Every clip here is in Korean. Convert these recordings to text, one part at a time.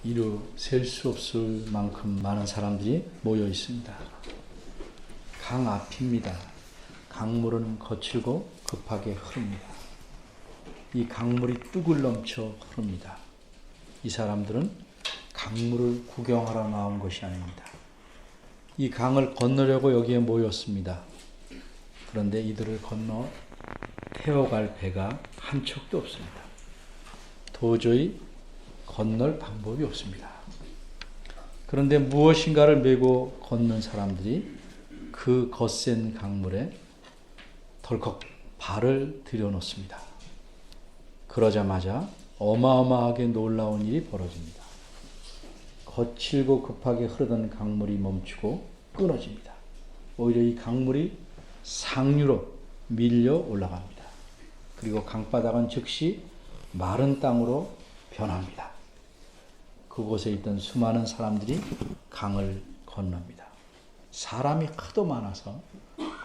이루 셀 수 없을 만큼 많은 사람들이 모여 있습니다. 강 앞입니다. 강물은 거칠고 급하게 흐릅니다. 이 강물이 뚝을 넘쳐 흐릅니다. 이 사람들은 강물을 구경하러 나온 것이 아닙니다. 이 강을 건너려고 여기에 모였습니다. 그런데 이들을 건너 태워갈 배가 한 척도 없습니다. 도저히 건널 방법이 없습니다. 그런데 무엇인가를 메고 걷는 사람들이 그 거센 강물에 덜컥 발을 들여놓습니다. 그러자마자 어마어마하게 놀라운 일이 벌어집니다. 거칠고 급하게 흐르던 강물이 멈추고 끊어집니다. 오히려 이 강물이 상류로 밀려 올라갑니다. 그리고 강바닥은 즉시 마른 땅으로 변합니다. 그곳에 있던 수많은 사람들이 강을 건넙니다. 사람이 하도 많아서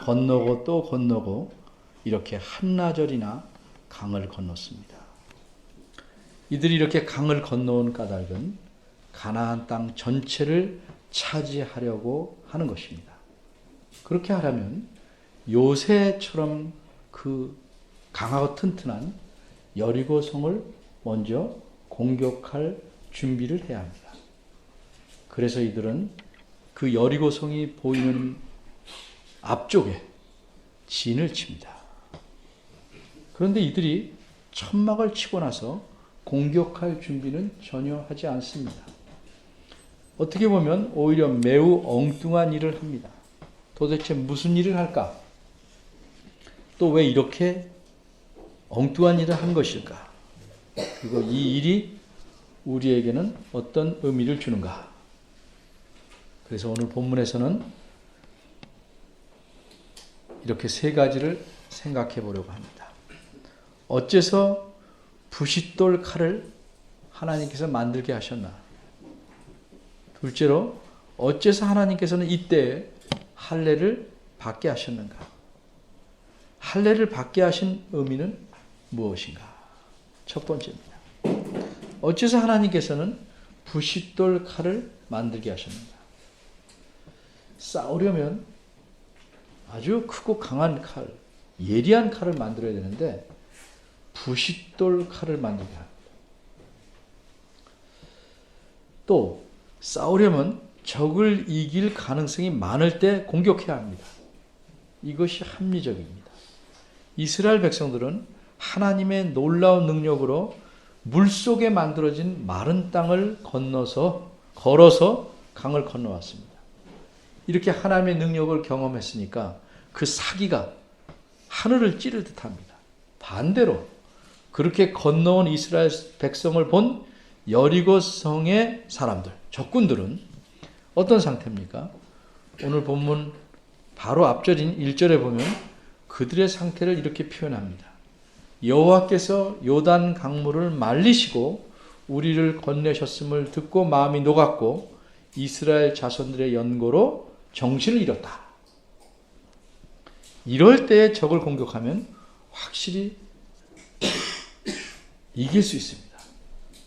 건너고 또 건너고 이렇게 한나절이나 강을 건넜습니다. 이들이 이렇게 강을 건너온 까닭은 가나안 땅 전체를 차지하려고 하는 것입니다. 그렇게 하려면 요새처럼 그 강하고 튼튼한 여리고성을 먼저 공격할 준비를 해야 합니다. 그래서 이들은 그 여리고성이 보이는 앞쪽에 진을 칩니다. 그런데 이들이 천막을 치고 나서 공격할 준비는 전혀 하지 않습니다. 어떻게 보면 오히려 매우 엉뚱한 일을 합니다. 도대체 무슨 일을 할까? 또 왜 이렇게 엉뚱한 일을 한 것일까? 그리고 이 일이 우리에게는 어떤 의미를 주는가? 그래서 오늘 본문에서는 이렇게 세 가지를 생각해 보려고 합니다. 어째서 부싯돌 칼을 하나님께서 만들게 하셨나? 둘째로, 어째서 하나님께서는 이때 할례를 받게 하셨는가? 할례를 받게 하신 의미는 무엇인가? 첫 번째입니다. 어째서 하나님께서는 부싯돌 칼을 만들게 하셨는가? 싸우려면 아주 크고 강한 칼, 예리한 칼을 만들어야 되는데 부싯돌 칼을 만들게 합니다. 또 싸우려면 적을 이길 가능성이 많을 때 공격해야 합니다. 이것이 합리적입니다. 이스라엘 백성들은 하나님의 놀라운 능력으로 물속에 만들어진 마른 땅을 걸어서 강을 건너왔습니다. 이렇게 하나님의 능력을 경험했으니까 그 사기가 하늘을 찌를 듯합니다. 반대로 그렇게 건너온 이스라엘 백성을 본 여리고성의 사람들, 적군들은 어떤 상태입니까? 오늘 본문 바로 앞절인 1절에 보면 그들의 상태를 이렇게 표현합니다. 여호와께서 요단 강물을 말리시고 우리를 건네셨음을 듣고 마음이 녹았고 이스라엘 자손들의 연고로 정신을 잃었다. 이럴 때에 적을 공격하면 확실히 이길 수 있습니다.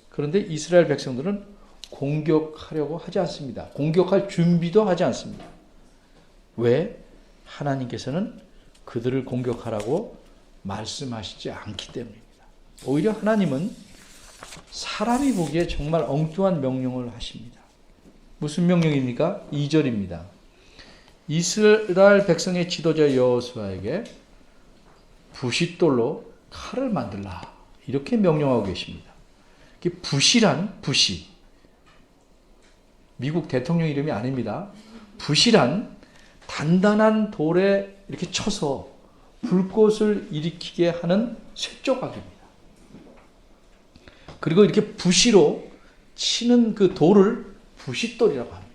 그런데 이스라엘 백성들은 공격하려고 하지 않습니다. 공격할 준비도 하지 않습니다. 왜? 하나님께서는 그들을 공격하라고 말씀하시지 않기 때문입니다. 오히려 하나님은 사람이 보기에 정말 엉뚱한 명령을 하십니다. 무슨 명령입니까? 2절입니다. 이스라엘 백성의 지도자 여호수아에게 부싯돌로 칼을 만들라. 이렇게 명령하고 계십니다. 붓이 미국 대통령 이름이 아닙니다. 붓이란 단단한 돌에 이렇게 쳐서 불꽃을 일으키게 하는 쇠조각입니다. 그리고 이렇게 부시로 치는 그 돌을 부싯돌이라고 합니다.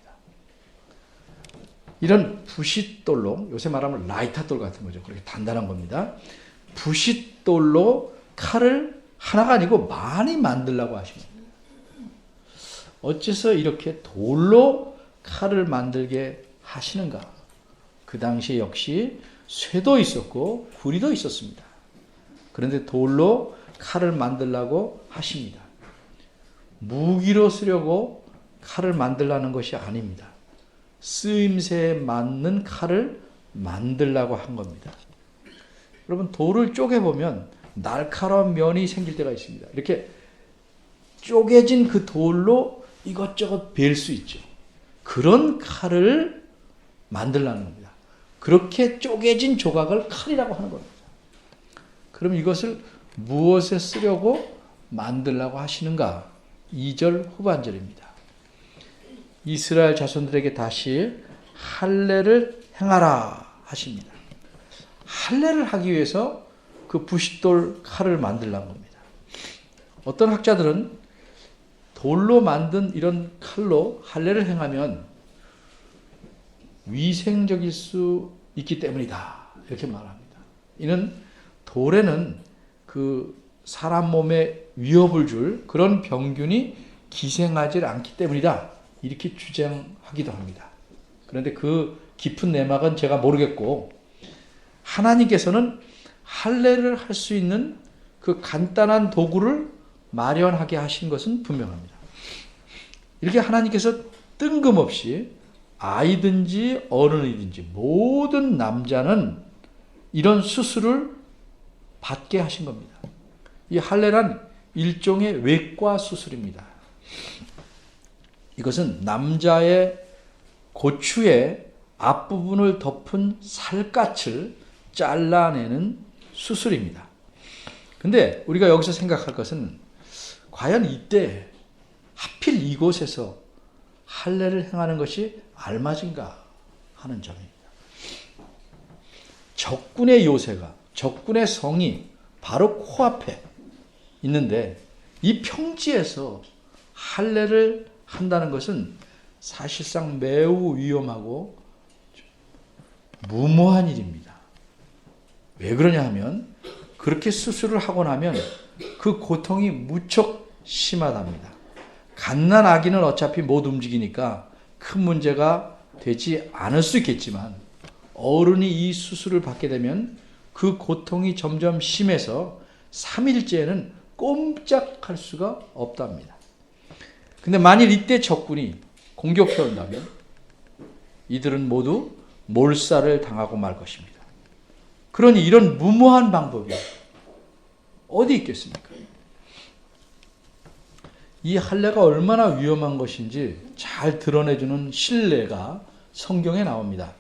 이런 부싯돌로, 요새 말하면 라이터돌 같은 거죠. 그렇게 단단한 겁니다. 부싯돌로 칼을 하나가 아니고 많이 만들라고 하십니다. 어째서 이렇게 돌로 칼을 만들게 하시는가? 그 당시에 역시 쇠도 있었고 구리도 있었습니다. 그런데 돌로 칼을 만들라고 하십니다. 무기로 쓰려고 칼을 만들라는 것이 아닙니다. 쓰임새에 맞는 칼을 만들라고 한 겁니다. 여러분, 돌을 쪼개보면 날카로운 면이 생길 때가 있습니다. 이렇게 쪼개진 그 돌로 이것저것 벨 수 있죠. 그런 칼을 만들라는 겁니다. 그렇게 쪼개진 조각을 칼이라고 하는 겁니다. 그럼 이것을 무엇에 쓰려고 만들라고 하시는가? 2절 후반절입니다. 이스라엘 자손들에게 다시 할례를 행하라 하십니다. 할례를 하기 위해서 그 부싯돌 칼을 만들라는 겁니다. 어떤 학자들은 돌로 만든 이런 칼로 할례를 행하면 위생적일 수 있기 때문이다, 이렇게 말합니다. 이는 돌에는 그 사람 몸에 위협을 줄 그런 병균이 기생하지 않기 때문이다, 이렇게 주장하기도 합니다. 그런데 그 깊은 내막은 제가 모르겠고, 하나님께서는 할례를 할 수 있는 그 간단한 도구를 마련하게 하신 것은 분명합니다. 이렇게 하나님께서 뜬금없이 아이든지 어른이든지 모든 남자는 이런 수술을 받게 하신 겁니다. 이 할례란 일종의 외과 수술입니다. 이것은 남자의 고추의 앞부분을 덮은 살갗을 잘라내는 수술입니다. 근데 우리가 여기서 생각할 것은 과연 이때 하필 이곳에서 할례를 행하는 것이 알맞은가 하는 점입니다. 적군의 요새가, 적군의 성이 바로 코앞에 있는데 이 평지에서 할례를 한다는 것은 사실상 매우 위험하고 무모한 일입니다. 왜 그러냐 하면 그렇게 수술을 하고 나면 그 고통이 무척 심하답니다. 갓난 아기는 어차피 못 움직이니까 큰 문제가 되지 않을 수 있겠지만 어른이 이 수술을 받게 되면 그 고통이 점점 심해서 3일째에는 꼼짝할 수가 없답니다. 근데 만일 이때 적군이 공격해 온다면 이들은 모두 몰살을 당하고 말 것입니다. 그러니 이런 무모한 방법이 어디 있겠습니까? 이 할례가 얼마나 위험한 것인지 잘 드러내주는 실례가 성경에 나옵니다.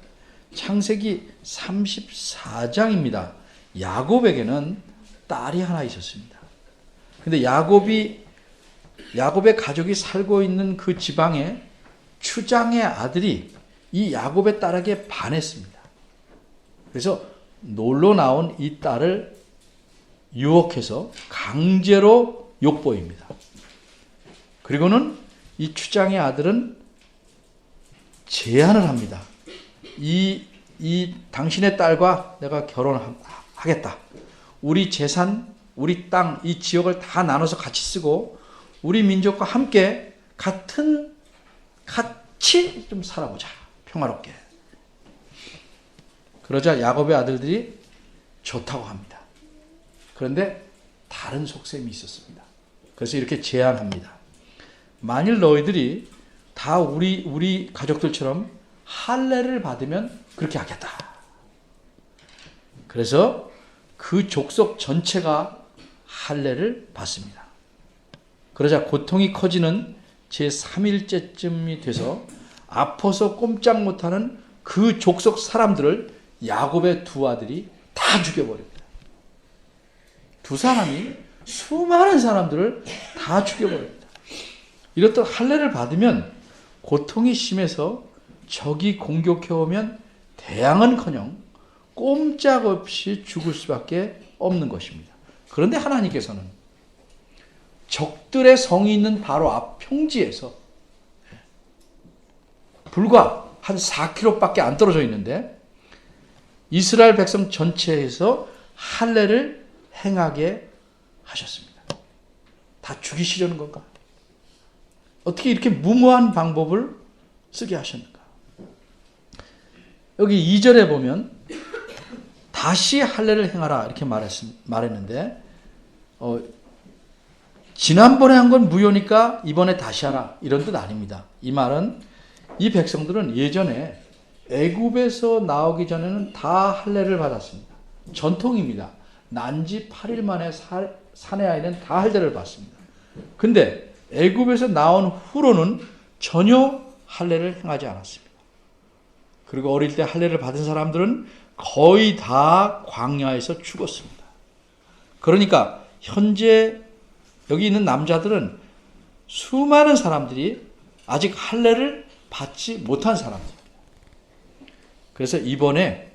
창세기 34장입니다. 야곱에게는 딸이 하나 있었습니다. 근데 야곱의 가족이 살고 있는 그 지방에 추장의 아들이 이 야곱의 딸에게 반했습니다. 그래서 놀러 나온 이 딸을 유혹해서 강제로 욕보입니다. 그리고는 이 추장의 아들은 제안을 합니다. 이 당신의 딸과 내가 결혼하겠다. 우리 재산, 우리 땅, 이 지역을 다 나눠서 같이 쓰고 우리 민족과 함께 같이 좀 살아보자. 평화롭게. 그러자 야곱의 아들들이 좋다고 합니다. 그런데 다른 속셈이 있었습니다. 그래서 이렇게 제안합니다. 만일 너희들이 다 우리 가족들처럼 할례를 받으면 그렇게 하겠다. 그래서 그 족속 전체가 할례를 받습니다. 그러자 고통이 커지는 제3일째쯤이 돼서 아파서 꼼짝 못하는 그 족속 사람들을 야곱의 두 아들이 다 죽여버립니다. 두 사람이 수많은 사람들을 다 죽여버립니다. 이렇듯 할례를 받으면 고통이 심해서 적이 공격해오면 대항은커녕 꼼짝없이 죽을 수밖에 없는 것입니다. 그런데 하나님께서는 적들의 성이 있는 바로 앞 평지에서 불과 한 4km밖에 안 떨어져 있는데 이스라엘 백성 전체에서 할례를 행하게 하셨습니다. 다 죽이시려는 건가? 어떻게 이렇게 무모한 방법을 쓰게 하셨는가? 여기 2절에 보면 다시 할례를 행하라 이렇게 말했는데 지난번에 한 건 무효니까 이번에 다시 하라, 이런 뜻 아닙니다. 이 말은 이 백성들은 예전에 애굽에서 나오기 전에는 다 할례를 받았습니다. 전통입니다. 난지 8일 만에 사내 아이는 다 할례를 받습니다. 근데 애굽에서 나온 후로는 전혀 할례를 행하지 않았습니다. 그리고 어릴 때 할례를 받은 사람들은 거의 다 광야에서 죽었습니다. 그러니까 현재 여기 있는 남자들은 수많은 사람들이 아직 할례를 받지 못한 사람들입니다. 그래서 이번에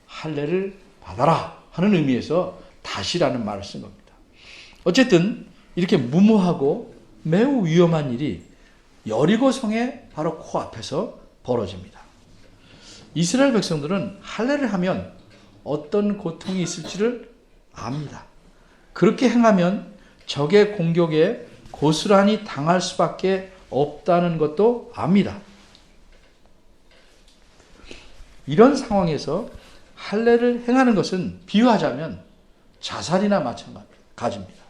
할례를 받아라 하는 의미에서 다시라는 말을 쓴 겁니다. 어쨌든 이렇게 무모하고 매우 위험한 일이 여리고성의 바로 코앞에서 벌어집니다. 이스라엘 백성들은 할례를 하면 어떤 고통이 있을지를 압니다. 그렇게 행하면 적의 공격에 고스란히 당할 수밖에 없다는 것도 압니다. 이런 상황에서 할례를 행하는 것은 비유하자면 자살이나 마찬가지입니다.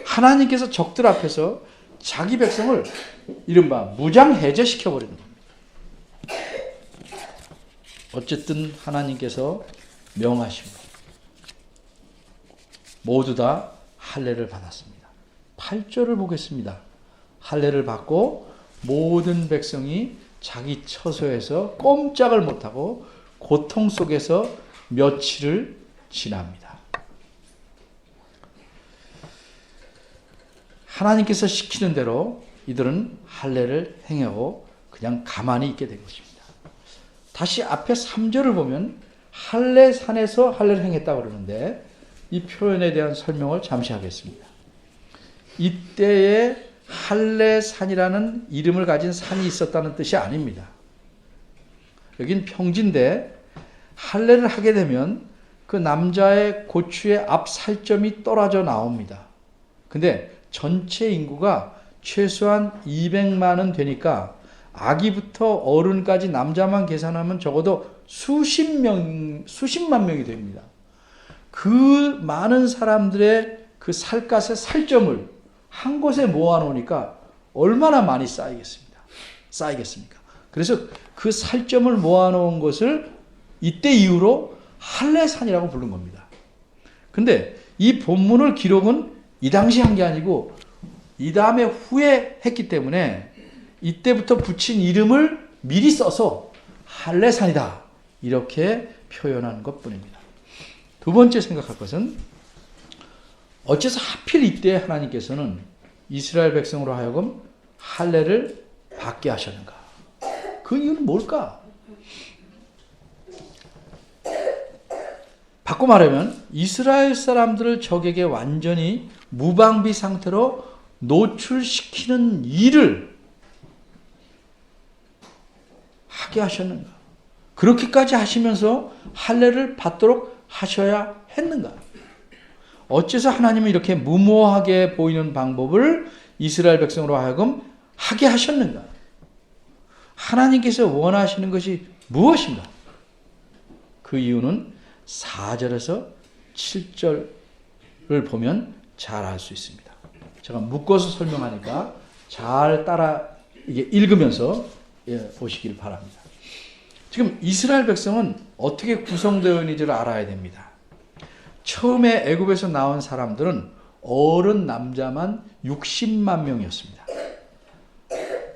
하나님께서 적들 앞에서 자기 백성을 이른바 무장해제시켜버리는 겁니다. 어쨌든 하나님께서 명하십니다. 모두 다 할례를 받았습니다. 8절을 보겠습니다. 할례를 받고 모든 백성이 자기 처소에서 꼼짝을 못하고 고통 속에서 며칠을 지납니다. 하나님께서 시키는 대로 이들은 할례를 행하고 그냥 가만히 있게 된 것입니다. 다시 앞에 3절을 보면 할례산에서 할례를 행했다고 그러는데 이 표현에 대한 설명을 잠시 하겠습니다. 이때에 할례산이라는 이름을 가진 산이 있었다는 뜻이 아닙니다. 여긴 평지인데 할례를 하게 되면 그 남자의 고추의 앞 살점이 떨어져 나옵니다. 근데 전체 인구가 최소한 200만은 되니까 아기부터 어른까지 남자만 계산하면 적어도 수십만 명이 됩니다. 그 많은 사람들의 그 살갗의 살점을 한 곳에 모아놓으니까 얼마나 많이 쌓이겠습니까? 그래서 그 살점을 모아놓은 것을 이때 이후로 할례산이라고 부른 겁니다. 근데 이 본문을 기록은 이 당시 한 게 아니고 이 다음에 후에 했기 때문에 이때부터 붙인 이름을 미리 써서 할례산이다 이렇게 표현한 것뿐입니다. 두 번째 생각할 것은 어째서 하필 이때 하나님께서는 이스라엘 백성으로 하여금 할례를 받게 하셨는가? 그 이유는 뭘까? 바꿔 말하면 이스라엘 사람들을 적에게 완전히 무방비 상태로 노출시키는 일을 하게 하셨는가? 그렇게까지 하시면서 할례를 받도록 하셔야 했는가? 어째서 하나님은 이렇게 무모하게 보이는 방법을 이스라엘 백성으로 하여금 하게 하셨는가? 하나님께서 원하시는 것이 무엇인가? 그 이유는 4절에서 7절을 보면 잘 알 수 있습니다. 제가 묶어서 설명하니까 잘 따라 읽으면서 보시길 바랍니다. 지금 이스라엘 백성은 어떻게 구성되어 있는지를 알아야 됩니다. 처음에 애굽에서 나온 사람들은 어른 남자만 60만 명이었습니다.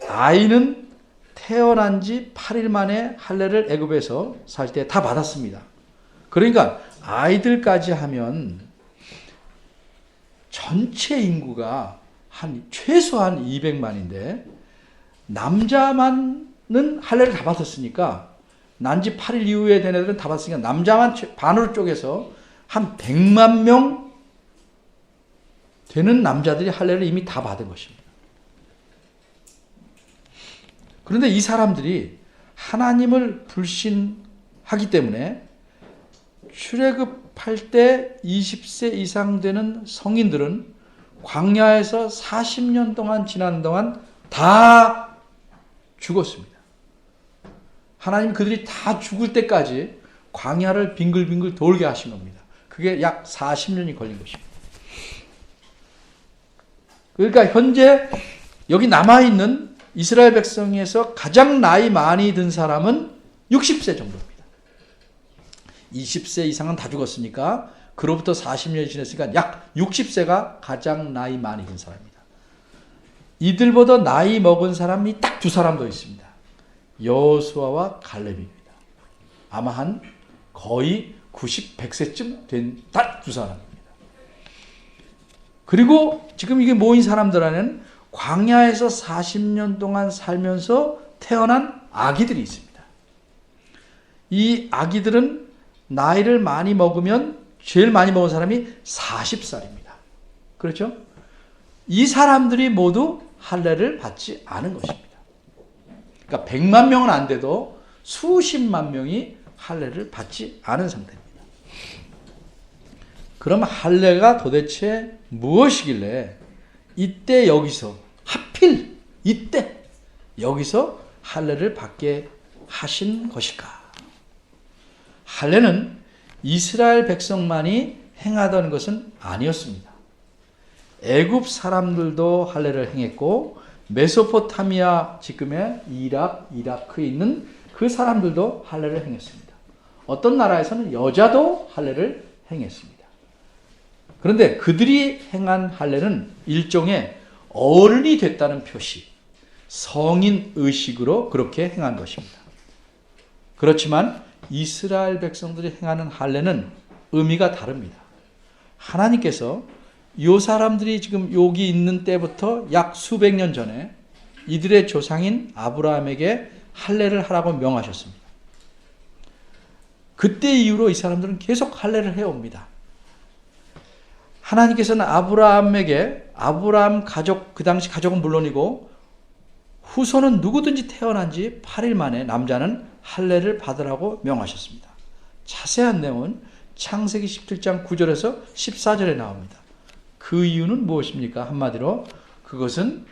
아이는 태어난 지 8일 만에 할례를 애굽에서 살 때 다 받았습니다. 그러니까 아이들까지 하면 전체 인구가 최소한 200만인데 남자만은 할례를 다 받았으니까 난지 8일 이후에 된 애들은 다 받았으니까 남자만 반으로 쪼개서 한 100만 명 되는 남자들이 할례를 이미 다 받은 것입니다. 그런데 이 사람들이 하나님을 불신하기 때문에 출애굽할 때 20세 이상 되는 성인들은 광야에서 40년 동안 지난 동안 다 죽었습니다. 하나님 그들이 다 죽을 때까지 광야를 빙글빙글 돌게 하신 겁니다. 그게 약 40년이 걸린 것입니다. 그러니까 현재 여기 남아있는 이스라엘 백성에서 가장 나이 많이 든 사람은 60세 정도입니다. 20세 이상은 다 죽었으니까 그로부터 40년이 지났으니까 약 60세가 가장 나이 많이 든 사람입니다. 이들보다 나이 먹은 사람이 딱 두 사람 더 있습니다. 여호수아와 갈렙입니다. 아마 한 거의 90, 100세쯤 된 딱 두 사람입니다. 그리고 지금 이게 모인 사람들 안에는 광야에서 40년 동안 살면서 태어난 아기들이 있습니다. 이 아기들은 나이를 많이 먹으면 제일 많이 먹은 사람이 40살입니다. 그렇죠? 이 사람들이 모두 할례를 받지 않은 것입니다. 그러니까 100만 명은 안 돼도 수십만 명이 할례를 받지 않은 상태입니다. 그럼 할례가 도대체 무엇이길래 이때 여기서 하필 이때 여기서 할례를 받게 하신 것일까? 할례는 이스라엘 백성만이 행하던 것은 아니었습니다. 애굽 사람들도 할례를 행했고 메소포타미아 지금의 이라크에 있는 그 사람들도 할례를 행했습니다. 어떤 나라에서는 여자도 할례를 행했습니다. 그런데 그들이 행한 할례는 일종의 어른이 됐다는 표시, 성인 의식으로 그렇게 행한 것입니다. 그렇지만 이스라엘 백성들이 행하는 할례는 의미가 다릅니다. 하나님께서 이 사람들이 지금 여기 있는 때부터 약 수백 년 전에 이들의 조상인 아브라함에게 할례를 하라고 명하셨습니다. 그때 이후로 이 사람들은 계속 할례를 해옵니다. 하나님께서는 아브라함에게 아브라함 가족, 그 당시 가족은 물론이고 후손은 누구든지 태어난 지 8일 만에 남자는 할례를 받으라고 명하셨습니다. 자세한 내용은 창세기 17장 9절에서 14절에 나옵니다. 그 이유는 무엇입니까? 한마디로 그것은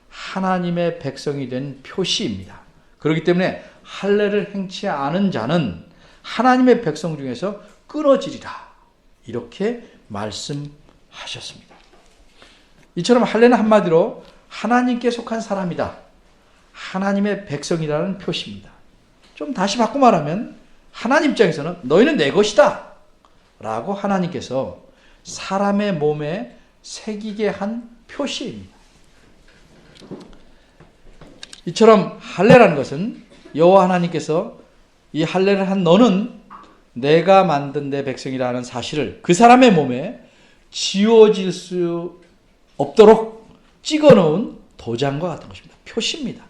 하나님의 백성이 된 표시입니다. 그렇기 때문에 할례를 행치 않은 자는 하나님의 백성 중에서 끊어지리라. 이렇게 말씀하셨습니다. 이처럼 할례는 한마디로 하나님께 속한 사람이다. 하나님의 백성이라는 표시입니다. 좀 다시 바꿔 말하면 하나님 입장에서는 너희는 내 것이다. 라고 하나님께서 사람의 몸에 새기게 한 표시입니다. 이처럼 할례라는 것은 여호와 하나님께서 이 할례를 한 너는 내가 만든 내 백성이라는 사실을 그 사람의 몸에 지워질 수 없도록 찍어놓은 도장과 같은 것입니다. 표시입니다.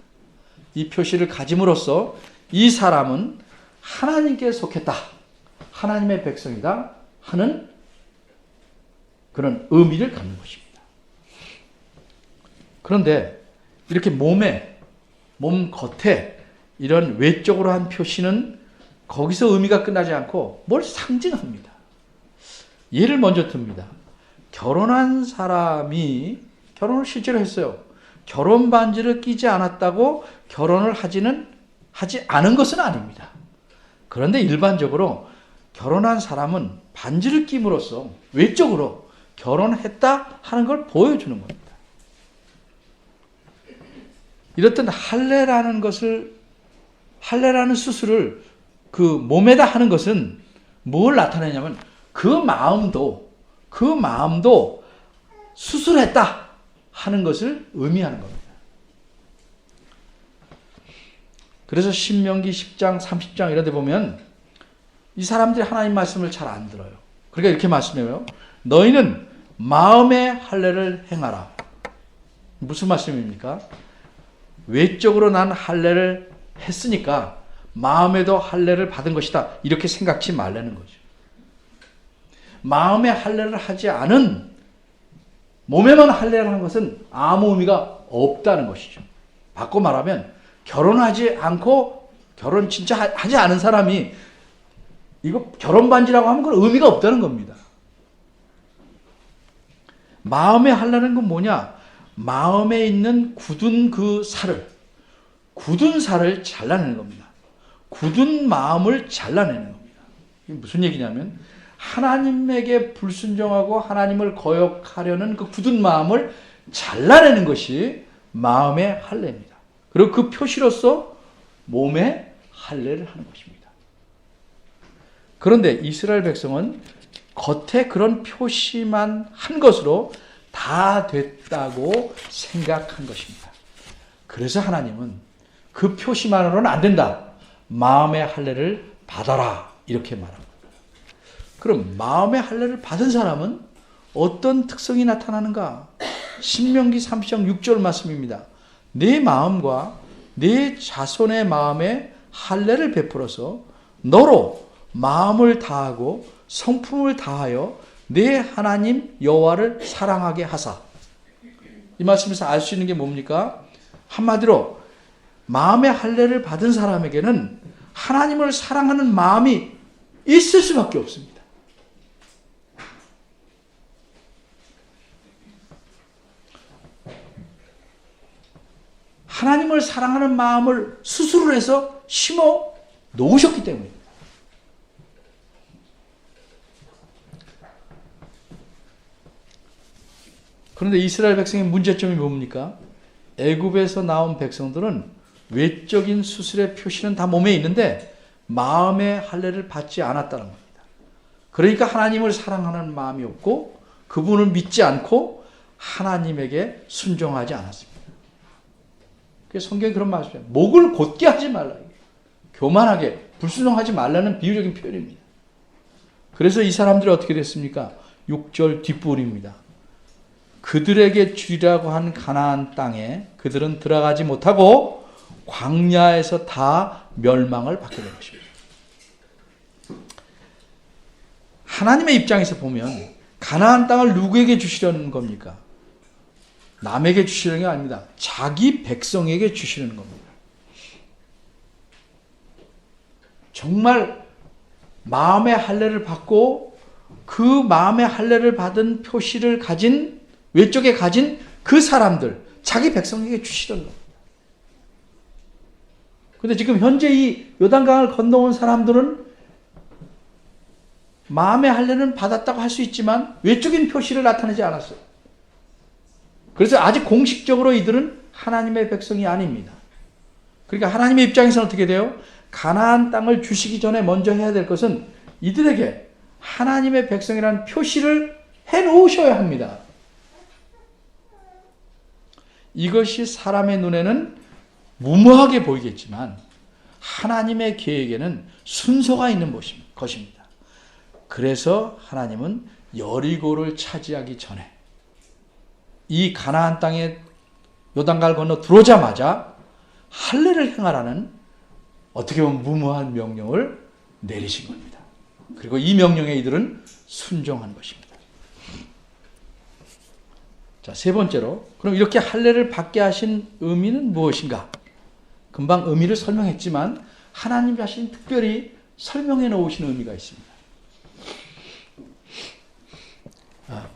이 표시를 가짐으로써 이 사람은 하나님께 속했다. 하나님의 백성이다 하는 그런 의미를 갖는 것입니다. 그런데 이렇게 몸 겉에 이런 외적으로 한 표시는 거기서 의미가 끝나지 않고 뭘 상징합니다. 예를 먼저 듭니다. 결혼한 사람이 결혼을 실제로 했어요. 결혼 반지를 끼지 않았다고 결혼을 하지 않은 것은 아닙니다. 그런데 일반적으로 결혼한 사람은 반지를 끼므로써 외적으로 결혼했다 하는 걸 보여주는 겁니다. 이렇듯 할례라는 수술을 그 몸에다 하는 것은 뭘 나타내냐면 그 마음도 수술했다 하는 것을 의미하는 겁니다. 그래서 신명기 10장, 30장 이런 데 보면 이 사람들이 하나님 말씀을 잘 안 들어요. 그러니까 이렇게 말씀해요. 너희는 마음의 할례를 행하라. 무슨 말씀입니까? 외적으로 난 할례를 했으니까 마음에도 할례를 받은 것이다. 이렇게 생각지 말라는 거죠. 마음에 할례를 하지 않은 몸에만 할례를 하는 것은 아무 의미가 없다는 것이죠. 바꿔 말하면 결혼하지 않고 결혼 진짜 하지 않은 사람이 이거 결혼 반지라고 하면 그건 의미가 없다는 겁니다. 마음에 할례는 건 뭐냐? 마음에 있는 굳은 살을 잘라내는 겁니다. 굳은 마음을 잘라내는 겁니다. 이게 무슨 얘기냐면 하나님에게 불순종하고 하나님을 거역하려는 그 굳은 마음을 잘라내는 것이 마음의 할례입니다. 그리고 그 표시로서 몸의 할례를 하는 것입니다. 그런데 이스라엘 백성은 겉에 그런 표시만 한 것으로 다 됐다고 생각한 것입니다. 그래서 하나님은 그 표시만으로는 안 된다. 마음의 할례를 받아라. 이렇게 말합니다. 그럼 마음의 할례를 받은 사람은 어떤 특성이 나타나는가? 신명기 30장 6절 말씀입니다. 내 마음과 내 자손의 마음에 할례를 베풀어서 너로 마음을 다하고 성품을 다하여 내 하나님 여호와를 사랑하게 하사. 이 말씀에서 알 수 있는 게 뭡니까? 한마디로 마음의 할례를 받은 사람에게는 하나님을 사랑하는 마음이 있을 수밖에 없습니다. 하나님을 사랑하는 마음을 스스로 해서 심어 놓으셨기 때문입니다. 그런데 이스라엘 백성의 문제점이 뭡니까? 애굽에서 나온 백성들은 외적인 수술의 표시는 다 몸에 있는데 마음의 할례를 받지 않았다는 겁니다. 그러니까 하나님을 사랑하는 마음이 없고 그분을 믿지 않고 하나님에게 순종하지 않았습니다. 그래서 성경에 그런 말씀이에요. 목을 곧게 하지 말라. 교만하게 불순종하지 말라는 비유적인 표현입니다. 그래서 이 사람들이 어떻게 됐습니까? 6절 뒷부분입니다. 그들에게 주리라고 한 가나안 땅에 그들은 들어가지 못하고 광야에서 다 멸망을 받게 된 것입니다. 하나님의 입장에서 보면 가나안 땅을 누구에게 주시려는 겁니까? 남에게 주시려는 게 아닙니다. 자기 백성에게 주시려는 겁니다. 정말 마음의 할례를 받고 그 마음의 할례를 받은 표시를 가진 외적에 가진 그 사람들, 자기 백성에게 주시려는 겁니다. 그런데 지금 현재 이 요단강을 건너온 사람들은 마음의 할례는 받았다고 할 수 있지만 외적인 표시를 나타내지 않았어요. 그래서 아직 공식적으로 이들은 하나님의 백성이 아닙니다. 그러니까 하나님의 입장에서는 어떻게 돼요? 가나안 땅을 주시기 전에 먼저 해야 될 것은 이들에게 하나님의 백성이라는 표시를 해놓으셔야 합니다. 이것이 사람의 눈에는 무모하게 보이겠지만 하나님의 계획에는 순서가 있는 것입니다. 그래서 하나님은 여리고를 차지하기 전에 이 가나안 땅에 요단강을 건너 들어오자마자 할례를 행하라는 어떻게 보면 무모한 명령을 내리신 겁니다. 그리고 이 명령에 이들은 순종한 것입니다. 자, 세 번째로 그럼 이렇게 할례를 받게 하신 의미는 무엇인가? 금방 의미를 설명했지만 하나님 자신이 특별히 설명해 놓으신 의미가 있습니다.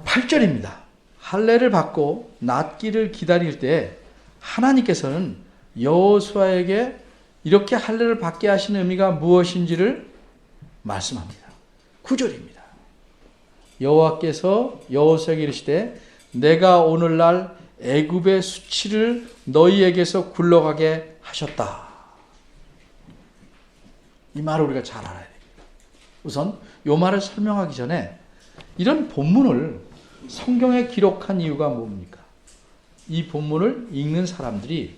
8절입니다. 할례를 받고 낫기를 기다릴 때 하나님께서는 여호수아에게 이렇게 할례를 받게 하신 의미가 무엇인지를 말씀합니다. 9절입니다. 여호와께서 여호수아에게 이르시되 내가 오늘날 애굽의 수치를 너희에게서 굴러가게 하셨다. 이 말을 우리가 잘 알아야 됩니다. 우선 이 말을 설명하기 전에 이런 본문을 성경에 기록한 이유가 뭡니까? 이 본문을 읽는 사람들이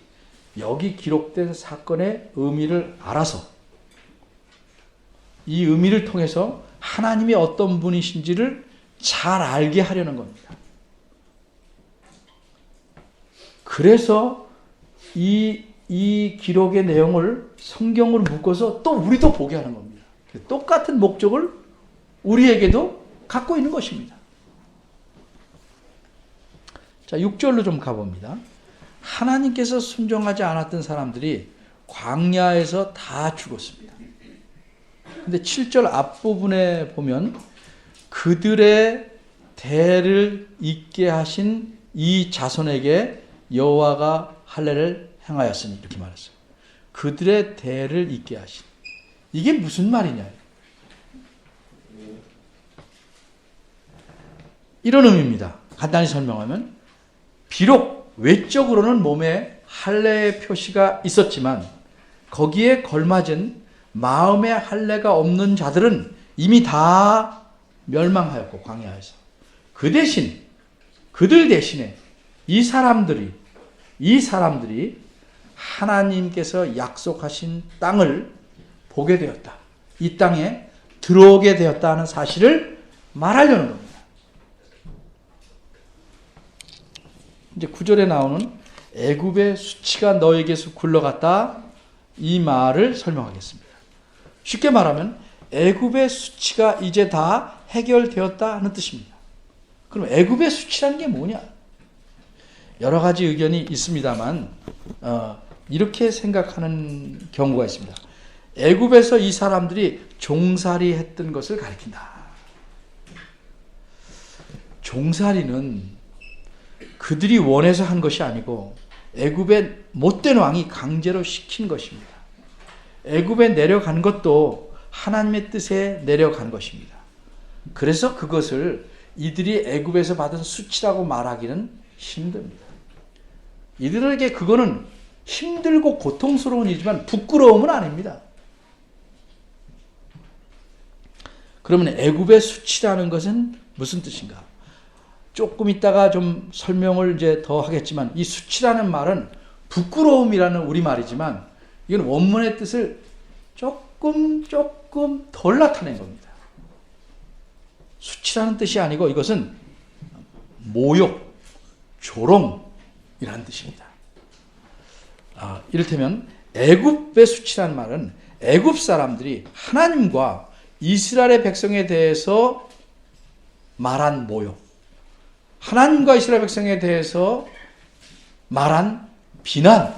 여기 기록된 사건의 의미를 알아서 이 의미를 통해서 하나님이 어떤 분이신지를 잘 알게 하려는 겁니다. 그래서 이 기록의 내용을 성경으로 묶어서 또 우리도 보게 하는 겁니다. 똑같은 목적을 우리에게도 갖고 있는 것입니다. 자, 6절로 좀 가봅니다. 하나님께서 순종하지 않았던 사람들이 광야에서 다 죽었습니다. 근데 7절 앞부분에 보면 그들의 대를 잇게 하신 이 자손에게 여호와가 할례를 행하였으니 이렇게 말했어요. 그들의 대를 잇게 하신. 이게 무슨 말이냐? 이런 의미입니다. 간단히 설명하면 비록 외적으로는 몸에 할례의 표시가 있었지만 거기에 걸맞은 마음의 할례가 없는 자들은 이미 다 멸망하였고 광야에서 그들 대신에 이 사람들이 하나님께서 약속하신 땅을 보게 되었다. 이 땅에 들어오게 되었다 하는 사실을 말하려는 겁니다. 이제 9절에 나오는 애굽의 수치가 너에게서 굴러갔다, 이 말을 설명하겠습니다. 쉽게 말하면 애굽의 수치가 이제 다 해결되었다 하는 뜻입니다. 그럼 애굽의 수치라는 게 뭐냐? 여러 가지 의견이 있습니다만 이렇게 생각하는 경우가 있습니다. 애굽에서 이 사람들이 종살이 했던 것을 가리킨다. 종살이는 그들이 원해서 한 것이 아니고 애굽의 못된 왕이 강제로 시킨 것입니다. 애굽에 내려간 것도 하나님의 뜻에 내려간 것입니다. 그래서 그것을 이들이 애굽에서 받은 수치라고 말하기는 힘듭니다. 이들에게 그거는 힘들고 고통스러운 일이지만 부끄러움은 아닙니다. 그러면 애굽의 수치라는 것은 무슨 뜻인가? 조금 있다가 좀 설명을 이제 더 하겠지만 이 수치라는 말은 부끄러움이라는 우리말이지만 이건 원문의 뜻을 조금 덜 나타낸 겁니다. 수치라는 뜻이 아니고 이것은 모욕, 조롱이라는 뜻입니다. 이를테면 애굽의 수치라는 말은 애굽 사람들이 하나님과 이스라엘의 백성에 대해서 말한 모욕, 하나님과 이스라엘 백성에 대해서 말한 비난,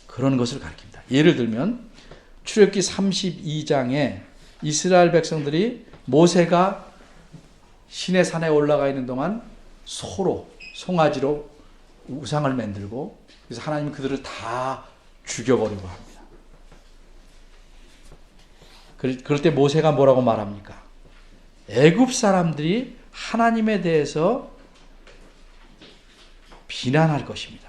그런 것을 가리킵니다. 예를 들면 출애굽기 32장에 이스라엘 백성들이 모세가 시내 산에 올라가 있는 동안 송아지로 우상을 만들고 그래서 하나님이 그들을 다 죽여버리고 합니다. 그럴 때 모세가 뭐라고 말합니까? 애굽 사람들이 하나님에 대해서 비난할 것입니다.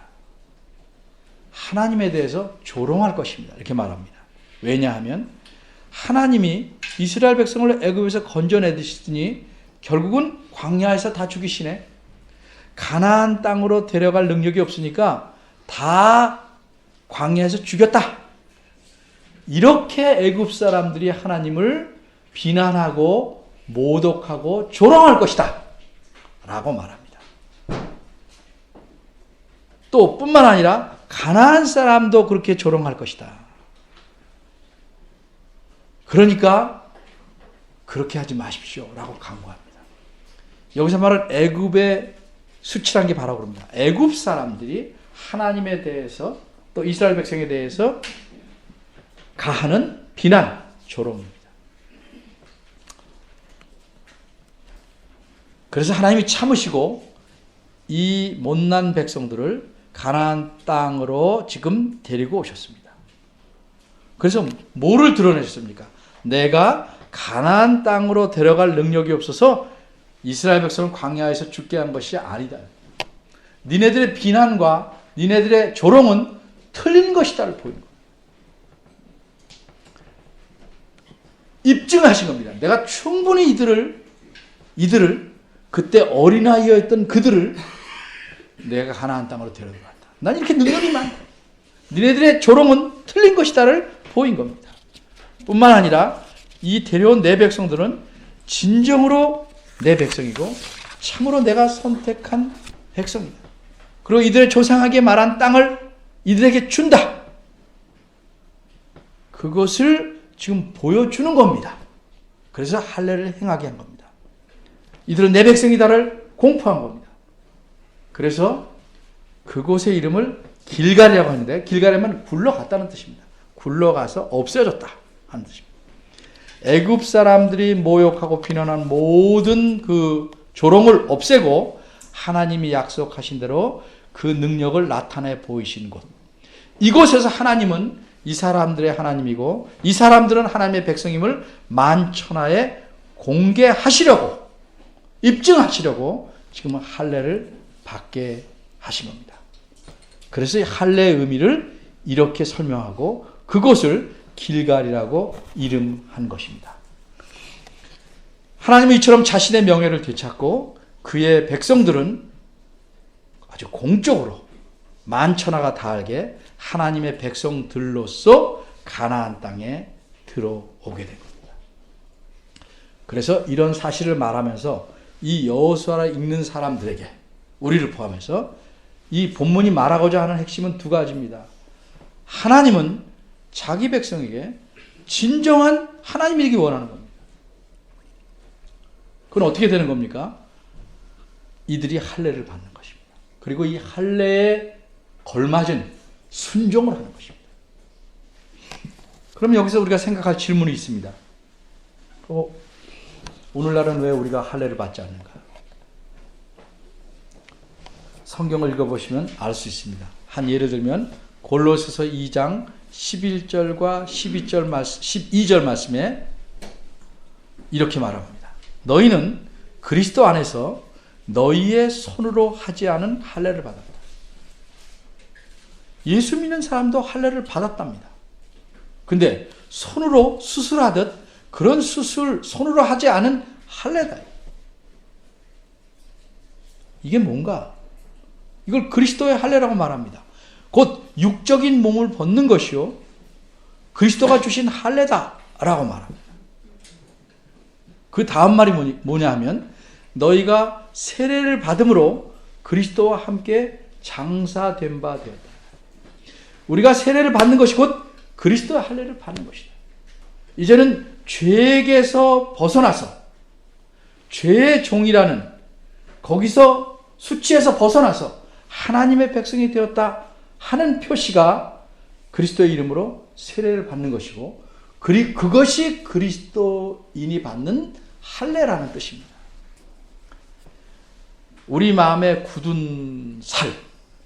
하나님에 대해서 조롱할 것입니다. 이렇게 말합니다. 왜냐하면 하나님이 이스라엘 백성을 애굽에서 건져내시더니 결국은 광야에서 다 죽이시네. 가나안 땅으로 데려갈 능력이 없으니까 다 광야에서 죽였다. 이렇게 애굽 사람들이 하나님을 비난하고 모독하고 조롱할 것이다 라고 말합니다. 또 뿐만 아니라 가나안 사람도 그렇게 조롱할 것이다. 그러니까 그렇게 하지 마십시오 라고 강구합니다. 여기서 말하는 애굽의 수치란 게 바로 그럽니다. 애굽 사람들이 하나님에 대해서 또 이스라엘 백성에 대해서 가하는 비난, 조롱입니다. 그래서 하나님이 참으시고 이 못난 백성들을 가나안 땅으로 지금 데리고 오셨습니다. 그래서 뭐를 드러내셨습니까? 내가 가나안 땅으로 데려갈 능력이 없어서 이스라엘 백성을 광야에서 죽게 한 것이 아니다. 니네들의 비난과 니네들의 조롱은 틀린 것이다를 보이는 겁니다. 입증하신 겁니다. 내가 충분히 이들을 그때 어린아이였던 그들을 내가 가나안 땅으로 데려갔다. 난 이렇게 능력이 많다. 니네들의 조롱은 틀린 것이다를 보인 겁니다. 뿐만 아니라 이 데려온 내 백성들은 진정으로 내 백성이고 참으로 내가 선택한 백성이다. 그리고 이들의 조상에게 말한 땅을 이들에게 준다. 그것을 지금 보여주는 겁니다. 그래서 할례를 행하게 한 겁니다. 이들은 내 백성이다를 공포한 겁니다. 그래서 그곳의 이름을 길갈이라고 하는데 길갈이면 굴러갔다는 뜻입니다. 굴러가서 없어졌다 하는 뜻입니다. 애굽 사람들이 모욕하고 비난한 모든 그 조롱을 없애고 하나님이 약속하신 대로 그 능력을 나타내 보이신 곳. 이곳에서 하나님은 이 사람들의 하나님이고 이 사람들은 하나님의 백성임을 만천하에 공개하시려고 입증하시려고 지금 할례를 받게 하신 겁니다. 그래서 이 할례의 의미를 이렇게 설명하고 그곳을 길갈이라고 이름한 것입니다. 하나님은 이처럼 자신의 명예를 되찾고 그의 백성들은 아주 공적으로 만천하가 다 알게 하나님의 백성들로서 가나안 땅에 들어오게 된 겁니다. 그래서 이런 사실을 말하면서 이 여호수아를 읽는 사람들에게, 우리를 포함해서 이 본문이 말하고자 하는 핵심은 두 가지입니다. 하나님은 자기 백성에게 진정한 하나님이기 원하는 겁니다. 그건 어떻게 되는 겁니까? 이들이 할례를 받는 것입니다. 그리고 이 할례에 걸맞은 순종을 하는 것입니다. 그럼 여기서 우리가 생각할 질문이 있습니다. 오늘날은 왜 우리가 할례를 받지 않는가? 성경을 읽어보시면 알 수 있습니다. 한 예를 들면 골로새서 2장 11절과 12절 말씀에 이렇게 말합니다. 너희는 그리스도 안에서 너희의 손으로 하지 않은 할례를 받았다. 예수 믿는 사람도 할례를 받았답니다. 근데 손으로 수술하듯 그런 수술 손으로 하지 않은 할례다. 이게 뭔가? 이걸 그리스도의 할례라고 말합니다. 곧 육적인 몸을 벗는 것이요 그리스도가 주신 할례다라고 말합니다. 그 다음 말이 뭐냐 하면 너희가 세례를 받음으로 그리스도와 함께 장사된 바 되었다. 우리가 세례를 받는 것이 곧 그리스도의 할례를 받는 것이다. 이제는 죄에게서 벗어나서 죄의 종이라는 거기서 수치에서 벗어나서 하나님의 백성이 되었다 하는 표시가 그리스도의 이름으로 세례를 받는 것이고 그것이 그리스도인이 받는 할례라는 뜻입니다. 우리 마음에 굳은 살,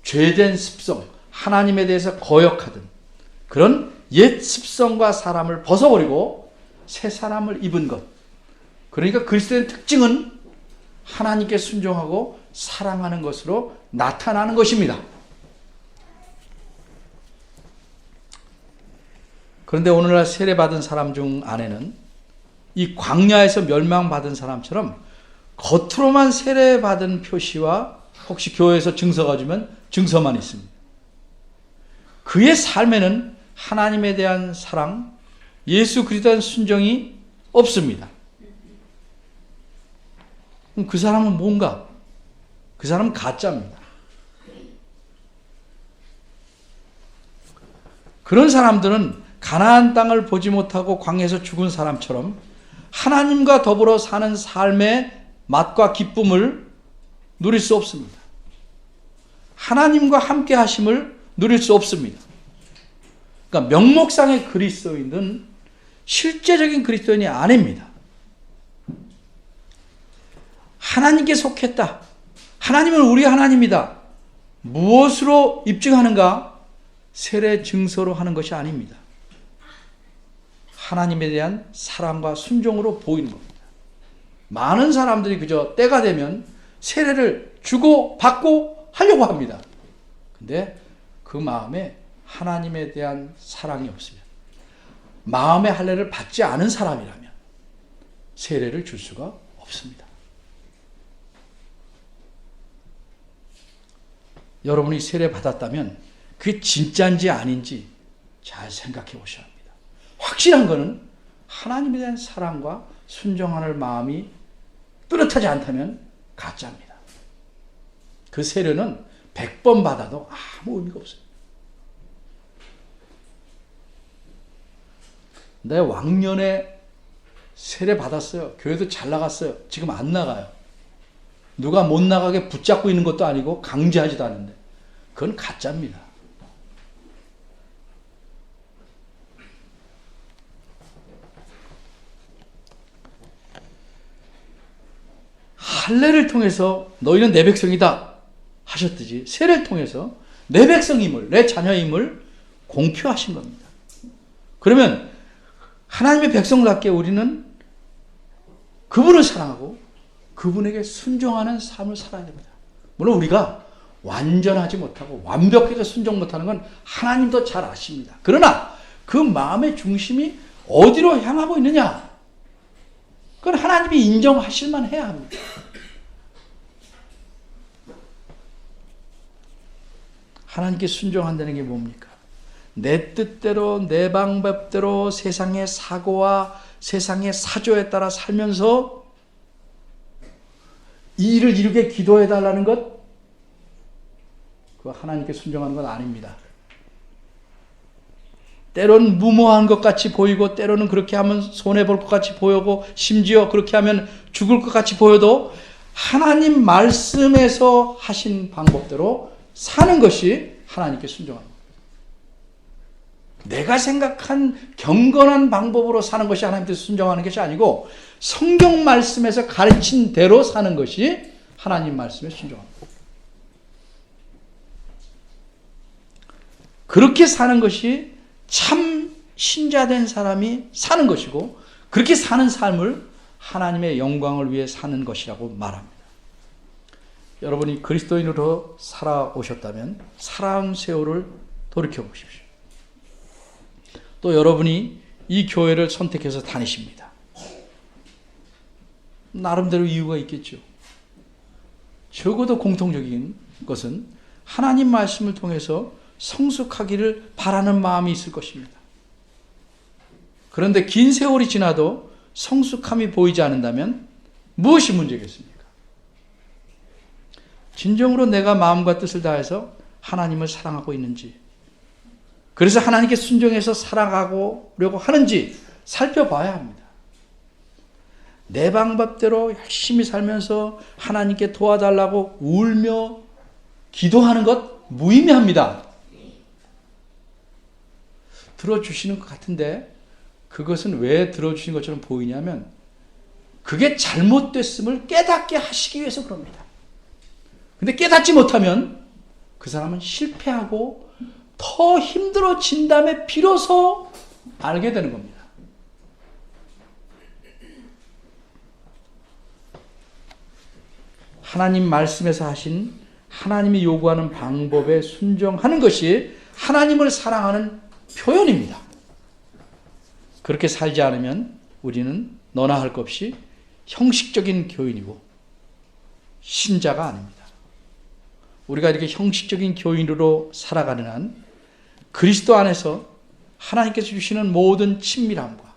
죄된 습성, 하나님에 대해서 거역하던 그런 옛 습성과 사람을 벗어버리고 새 사람을 입은 것. 그러니까 그리스도의 특징은 하나님께 순종하고 사랑하는 것으로 나타나는 것입니다. 그런데 오늘날 세례받은 사람 중 안에는 이 광야에서 멸망받은 사람처럼 겉으로만 세례받은 표시와 혹시 교회에서 증서가 주면 증서만 있습니다. 그의 삶에는 하나님에 대한 사랑, 예수 그리스도에 대한 순종이 없습니다. 그럼 그 사람은 뭔가? 그 사람은 가짜입니다. 그런 사람들은 가나안 땅을 보지 못하고 광야에서 죽은 사람처럼 하나님과 더불어 사는 삶의 맛과 기쁨을 누릴 수 없습니다. 하나님과 함께 하심을 누릴 수 없습니다. 그러니까 명목상의 그리스도인은 실제적인 그리스도인이 아닙니다. 하나님께 속했다. 하나님은 우리 하나님이다. 무엇으로 입증하는가? 세례 증서로 하는 것이 아닙니다. 하나님에 대한 사랑과 순종으로 보이는 겁니다. 많은 사람들이 그저 때가 되면 세례를 주고 받고 하려고 합니다. 근데 그 마음에 하나님에 대한 사랑이 없으면, 마음의 할례를 받지 않은 사람이라면 세례를 줄 수가 없습니다. 여러분이 세례 받았다면 그게 진짜인지 아닌지 잘 생각해 보셔야 합니다. 확실한 것은 하나님에 대한 사랑과 순종하는 마음이 뚜렷하지 않다면 가짜입니다. 그 세례는 100번 받아도 아무 의미가 없어요. 내 왕년에 세례 받았어요. 교회도 잘 나갔어요. 지금 안 나가요. 누가 못 나가게 붙잡고 있는 것도 아니고 강제하지도 않는데 그건 가짜입니다. 할례를 통해서 너희는 내 백성이다 하셨듯이 세례를 통해서 내 백성임을, 내 자녀임을 공표하신 겁니다. 그러면 하나님의 백성답게 우리는 그분을 사랑하고 그분에게 순종하는 삶을 살아야 됩니다. 물론 우리가 완전하지 못하고 완벽하게 순종 못하는 건 하나님도 잘 아십니다. 그러나 그 마음의 중심이 어디로 향하고 있느냐? 그건 하나님이 인정하실 만해야 합니다. 하나님께 순종한다는 게 뭡니까? 내 뜻대로 내 방법대로 세상의 사고와 세상의 사조에 따라 살면서 이 일을 이루게 기도해달라는 것, 그거 하나님께 순종하는 건 아닙니다. 때로는 무모한 것 같이 보이고 때로는 그렇게 하면 손해볼 것 같이 보이고 심지어 그렇게 하면 죽을 것 같이 보여도 하나님 말씀에서 하신 방법대로 사는 것이 하나님께 순종합니다. 내가 생각한 경건한 방법으로 사는 것이 하나님께 순종하는 것이 아니고 성경 말씀에서 가르친 대로 사는 것이 하나님 말씀에 순종합니다. 그렇게 사는 것이 참 신자된 사람이 사는 것이고 그렇게 사는 삶을 하나님의 영광을 위해 사는 것이라고 말합니다. 여러분이 그리스도인으로 살아오셨다면 사랑 세월을 돌이켜보십시오. 또 여러분이 이 교회를 선택해서 다니십니다. 나름대로 이유가 있겠죠. 적어도 공통적인 것은 하나님 말씀을 통해서 성숙하기를 바라는 마음이 있을 것입니다. 그런데 긴 세월이 지나도 성숙함이 보이지 않는다면 무엇이 문제겠습니까? 진정으로 내가 마음과 뜻을 다해서 하나님을 사랑하고 있는지, 그래서 하나님께 순종해서 살아가려고 하는지 살펴봐야 합니다. 내 방법대로 열심히 살면서 하나님께 도와달라고 울며 기도하는 것 무의미합니다. 들어주시는 것 같은데 그것은 왜 들어주신 것처럼 보이냐면 그게 잘못됐음을 깨닫게 하시기 위해서 그럽니다. 근데 깨닫지 못하면 그 사람은 실패하고 더 힘들어진 다음에 비로소 알게 되는 겁니다. 하나님 말씀에서 하신 하나님이 요구하는 방법에 순종하는 것이 하나님을 사랑하는 표현입니다. 그렇게 살지 않으면 우리는 너나 할 것 없이 형식적인 교인이고 신자가 아닙니다. 우리가 이렇게 형식적인 교인으로 살아가는 한 그리스도 안에서 하나님께서 주시는 모든 친밀함과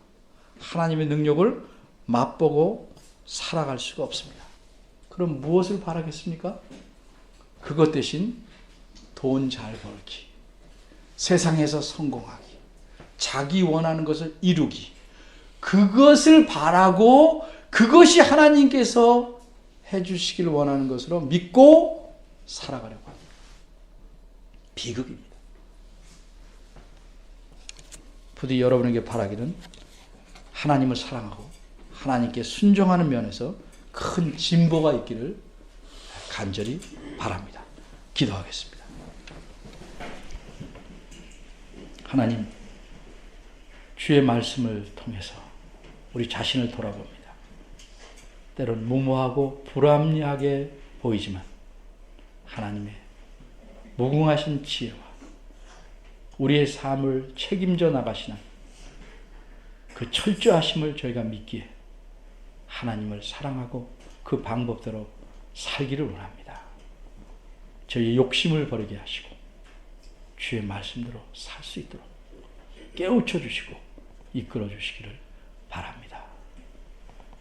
하나님의 능력을 맛보고 살아갈 수가 없습니다. 그럼 무엇을 바라겠습니까? 그것 대신 돈 잘 벌기, 세상에서 성공하기, 자기 원하는 것을 이루기, 그것을 바라고 그것이 하나님께서 해주시길 원하는 것으로 믿고 살아가려고 합니다. 비극입니다. 부디 여러분에게 바라기는 하나님을 사랑하고 하나님께 순종하는 면에서 큰 진보가 있기를 간절히 바랍니다. 기도하겠습니다. 하나님, 주의 말씀을 통해서 우리 자신을 돌아봅니다. 때론 무모하고 불합리하게 보이지만 하나님의 무궁하신 지혜와 우리의 삶을 책임져 나가시는 그 철저하심을 저희가 믿기에 하나님을 사랑하고 그 방법대로 살기를 원합니다. 저희의 욕심을 버리게 하시고 주의 말씀대로 살 수 있도록 깨우쳐 주시고 이끌어 주시기를 바랍니다.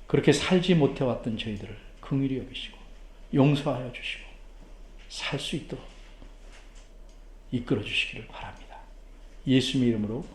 그렇게 살지 못해왔던 저희들을 긍휼히 여기시고 용서하여 주시고 살 수 있도록 이끌어 주시기를 바랍니다. 예수님의 이름으로